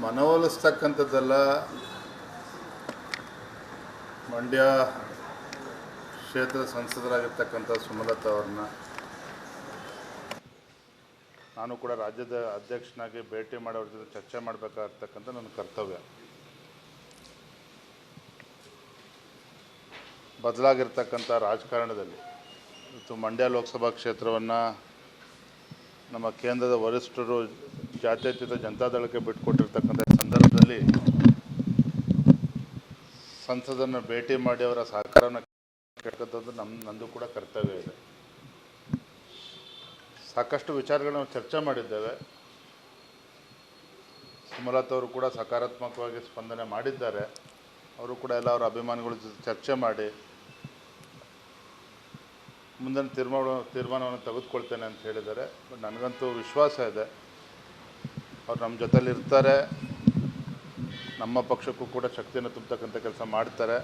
ಮನವೊಲಿಸ್ತಕ್ಕಂಥದ್ದೆಲ್ಲ ಮಂಡ್ಯ ಕ್ಷೇತ್ರದ ಸಂಸದರಾಗಿರ್ತಕ್ಕಂಥ ಸುಮಲತಾ ಅವ್ರನ್ನ ನಾನು ಕೂಡ ರಾಜ್ಯದ ಅಧ್ಯಕ್ಷನಾಗಿ ಭೇಟಿ ಮಾಡಿ ಅವ್ರ ಜೊತೆ ಚರ್ಚೆ ಮಾಡಬೇಕಾಗಿರ್ತಕ್ಕಂಥ ನನ್ನ ಕರ್ತವ್ಯ. ಬದಲಾಗಿರ್ತಕ್ಕಂಥ ರಾಜಕಾರಣದಲ್ಲಿ ಇವತ್ತು ಮಂಡ್ಯ ಲೋಕಸಭಾ ಕ್ಷೇತ್ರವನ್ನು ನಮ್ಮ ಕೇಂದ್ರದ ವರಿಷ್ಠರು ಜಾತ್ಯತೀತ ಜನತಾದಳಕ್ಕೆ ಬಿಟ್ಟುಕೊಟ್ಟಿರ್ತಕ್ಕಂಥ ಸಂದರ್ಭದಲ್ಲಿ ಸಂಸದನ್ನು ಭೇಟಿ ಮಾಡಿ ಅವರ ಸಹಕಾರವನ್ನು ಕೇಳ್ತಕ್ಕಂಥದ್ದು ನಂದು ಕೂಡ ಕರ್ತವ್ಯ ಇದೆ. ಸಾಕಷ್ಟು ವಿಚಾರಗಳನ್ನ ನಾವು ಚರ್ಚೆ ಮಾಡಿದ್ದೇವೆ. ಸುಮಲತಾ ಅವರು ಕೂಡ ಸಕಾರಾತ್ಮಕವಾಗಿ ಸ್ಪಂದನೆ ಮಾಡಿದ್ದಾರೆ. ಅವರು ಕೂಡ ಎಲ್ಲ ಅವರ ಅಭಿಮಾನಿಗಳ ಜೊತೆ ಚರ್ಚೆ ಮಾಡಿ ಮುಂದಿನ ತೀರ್ಮಾನವನ್ನು ತೆಗೆದುಕೊಳ್ತೇನೆ ಅಂತ ಹೇಳಿದ್ದಾರೆ. ಬಟ್ ನನಗಂತೂ ವಿಶ್ವಾಸ ಇದೆ ಅವ್ರು ನಮ್ಮ ಜೊತೆಲಿ ಇರ್ತಾರೆ, ನಮ್ಮ ಪಕ್ಷಕ್ಕೂ ಕೂಡ ಶಕ್ತಿಯನ್ನು ತುಂಬತಕ್ಕಂಥ ಕೆಲಸ ಮಾಡ್ತಾರೆ.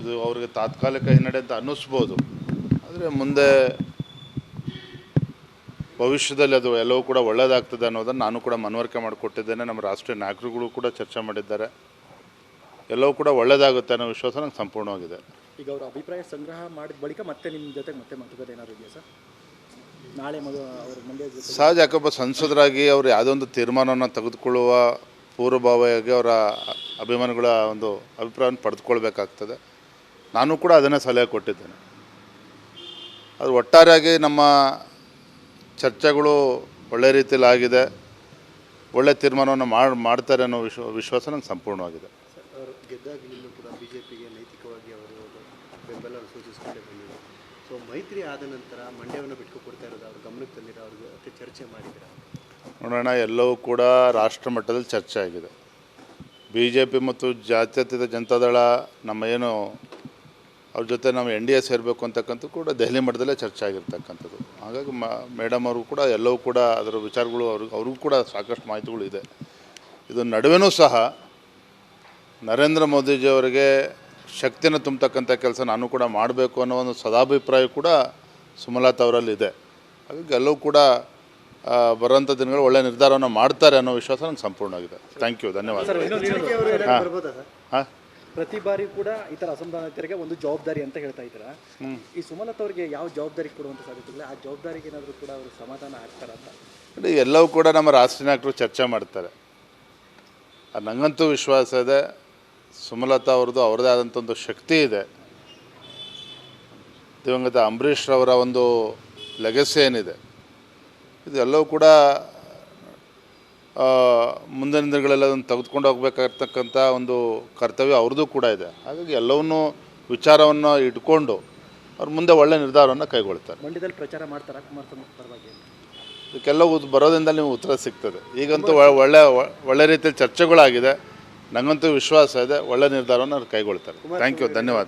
ಇದು ಅವರಿಗೆ ತಾತ್ಕಾಲಿಕ ಹಿನ್ನಡೆ ಅಂತ ಅನ್ನಿಸ್ಬೋದು, ಆದರೆ ಮುಂದೆ ಭವಿಷ್ಯದಲ್ಲಿ ಅದು ಎಲ್ಲವೂ ಕೂಡ ಒಳ್ಳೆಯದಾಗ್ತದೆ ಅನ್ನೋದನ್ನು ನಾನು ಕೂಡ ಮನವರಿಕೆ ಮಾಡಿಕೊಟ್ಟಿದ್ದೇನೆ. ನಮ್ಮ ರಾಷ್ಟ್ರೀಯ ನಾಯಕರುಗಳು ಕೂಡ ಚರ್ಚೆ ಮಾಡಿದ್ದಾರೆ. ಎಲ್ಲವೂ ಕೂಡ ಒಳ್ಳೆಯದಾಗುತ್ತೆ ಅನ್ನೋ ವಿಶ್ವಾಸ ನಂಗೆ ಸಂಪೂರ್ಣವಾಗಿದೆ. ಈಗ ಅವರ ಅಭಿಪ್ರಾಯ ಸಂಗ್ರಹ ಮಾಡಿದ ಬಳಿಕ ಮತ್ತೆ ನಿಮ್ಮ ಜೊತೆಗೆ ಮತ್ತೆ ಮಾತುಕತೆ ಏನಾದ್ರು ಇದೆಯಾ ಸರ್? ನಾಳೆ ಅವರು ಮಂಡ್ಯ ಸಹಜ, ಯಾಕಪ್ಪ ಸಂಸದರಾಗಿ ಅವರು ಯಾವುದೋ ಒಂದು ತೀರ್ಮಾನವನ್ನು ತೆಗೆದುಕೊಳ್ಳುವ ಪೂರ್ವಭಾವಿಯಾಗಿ ಅವರ ಅಭಿಮಾನಿಗಳ ಒಂದು ಅಭಿಪ್ರಾಯವನ್ನು ಪಡೆದುಕೊಳ್ಬೇಕಾಗ್ತದೆ. ನಾನು ಕೂಡ ಅದನ್ನೇ ಸಲಹೆ ಕೊಟ್ಟಿದ್ದೇನೆ. ಅದು ಒಟ್ಟಾರೆಯಾಗಿ ನಮ್ಮ ಚರ್ಚೆಗಳು ಒಳ್ಳೆ ರೀತಿಯಲ್ಲಿ ಆಗಿದೆ, ಒಳ್ಳೆ ತೀರ್ಮಾನವನ್ನು ಮಾಡ್ತಾರೆ ಅನ್ನೋ ವಿಶ್ವಾಸ ನಂಗೆ ಸಂಪೂರ್ಣವಾಗಿದೆ. ಅವರು ಗೆದ್ದಾಗಲೂ ಕೂಡ ಬಿಜೆಪಿಗೆ ನೈತಿಕವಾಗಿ ಅವರು ಬೆಂಬಲ ಸೂಚಿಸಿಕೊಂಡೇ ಬಂದಿದ್ದಾರೆ. ಸೊ ಮೈತ್ರಿ ಆದ ನಂತರ ಮಂಡ್ಯವನ್ನು ಬಿಟ್ಕೊಡ್ತಾ ಇರೋದು ಅವ್ರ ಗಮನಕ್ಕೆ ತಂದಿರೋ ಅವ್ರಿಗೆ ಅತಿ ಚರ್ಚೆ ಮಾಡಿದ್ದಾರೆ. ನೋಡೋಣ, ಎಲ್ಲವೂ ಕೂಡ ರಾಷ್ಟ್ರ ಮಟ್ಟದಲ್ಲಿ ಚರ್ಚೆ ಆಗಿದೆ. BJP ಮತ್ತು ಜಾತ್ಯತೀತ ಜನತಾದಳ ನಮ್ಮ ಏನು ಅವ್ರ ಜೊತೆ ನಾವು NDA ಸೇರಬೇಕು ಅಂತಕ್ಕಂಥ ಕೂಡ ದೆಹಲಿ ಮಟ್ಟದಲ್ಲೇ ಚರ್ಚೆ ಆಗಿರ್ತಕ್ಕಂಥದ್ದು. ಹಾಗಾಗಿ ಮೇಡಮ್ ಅವರು ಕೂಡ ಎಲ್ಲವೂ ಕೂಡ ಅದರ ವಿಚಾರಗಳು ಅವ್ರಿಗೂ ಕೂಡ ಸಾಕಷ್ಟು ಮಾಹಿತಿಗಳು ಇದೆ. ಇದು ನಡುವೆನೂ ಸಹ ನರೇಂದ್ರ ಮೋದಿಜಿಯವರಿಗೆ ಶಕ್ತಿಯನ್ನು ತುಂಬತಕ್ಕಂಥ ಕೆಲಸ ನಾನು ಕೂಡ ಮಾಡಬೇಕು ಅನ್ನೋ ಒಂದು ಸದಾಭಿಪ್ರಾಯ ಕೂಡ ಸುಮಲತಾ ಅವರಲ್ಲಿದೆ. ಹಾಗಾಗಿ ಎಲ್ಲವೂ ಕೂಡ ಬರೋಂಥ ದಿನಗಳು ಒಳ್ಳೆಯ ನಿರ್ಧಾರವನ್ನು ಮಾಡ್ತಾರೆ ಅನ್ನೋ ವಿಶ್ವಾಸ ನಂಗೆ ಸಂಪೂರ್ಣವಾಗಿದೆ. ಥ್ಯಾಂಕ್ ಯು, ಧನ್ಯವಾದ. ಹಾಂ, ಪ್ರತಿ ಬಾರಿ ಕೂಡ ಈ ಥರ ಅಸಮಾಧಾನಿತರಿಗೆ ಒಂದು ಜವಾಬ್ದಾರಿ ಅಂತ ಹೇಳ್ತಾ ಇದ್ದೀರಾ. ಈ ಸುಮಲತಾ ಅವರಿಗೆ ಯಾವ ಜವಾಬ್ದಾರಿ ಕೊಡುವಂಥ ಸಾಧ್ಯತೆ ಇಲ್ಲ? ಆ ಜವಾಬ್ದಾರಿಗೆ ಏನಾದರೂ ಕೂಡ ಅವರು ಸಮಾಧಾನ ಆಗ್ತಾರಂತ ಎಲ್ಲವೂ ಕೂಡ ನಮ್ಮ ರಾಷ್ಟ್ರೀಯ ನಾಯಕರು ಚರ್ಚೆ ಮಾಡ್ತಾರೆ. ಅದು ನನಗಂತೂ ವಿಶ್ವಾಸ ಇದೆ. ಸುಮಲತಾ ಅವ್ರದ್ದು ಅವ್ರದ್ದೇ ಆದಂಥ ಒಂದು ಶಕ್ತಿ ಇದೆ. ದಿವಂಗತ ಅಂಬರೀಷ್ ರವರ ಒಂದು ಲೆಗಸಿ ಏನಿದೆ, ಇದೆಲ್ಲವೂ ಕೂಡ ಮುಂದಿನ ದಿನಗಳೆಲ್ಲ ಅದನ್ನು ತೆಗೆದುಕೊಂಡು ಹೋಗ್ಬೇಕಾಗಿರ್ತಕ್ಕಂಥ ಒಂದು ಕರ್ತವ್ಯ ಅವ್ರದ್ದು ಕೂಡ ಇದೆ. ಹಾಗಾಗಿ ಎಲ್ಲವನ್ನೂ ವಿಚಾರವನ್ನು ಇಟ್ಕೊಂಡು ಅವ್ರು ಮುಂದೆ ಒಳ್ಳೆಯ ನಿರ್ಧಾರವನ್ನು ಕೈಗೊಳ್ತಾರೆ. ಮಂಡ್ಯದಲ್ಲಿ ಪ್ರಚಾರ ಮಾಡ್ತಾರೆ ಕುಮಾರಸ್ವಾಮಿ ಪರವಾಗಿ. ಇದಕ್ಕೆಲ್ಲ ಬರೋದ್ರಿಂದ ನಿಮಗೆ ಉತ್ತರ ಸಿಗ್ತದೆ. ಈಗಂತೂ ಒಳ್ಳೆ ರೀತಿಯಲ್ಲಿ ಚರ್ಚೆಗಳಾಗಿದೆ. ನನಗಂತೂ ವಿಶ್ವಾಸ ಇದೆ ಒಳ್ಳೆ ನಿರ್ಧಾರವನ್ನು ಅವ್ರು ಕೈಗೊಳ್ತಾರೆ. ಥ್ಯಾಂಕ್ ಯು, ಧನ್ಯವಾದ.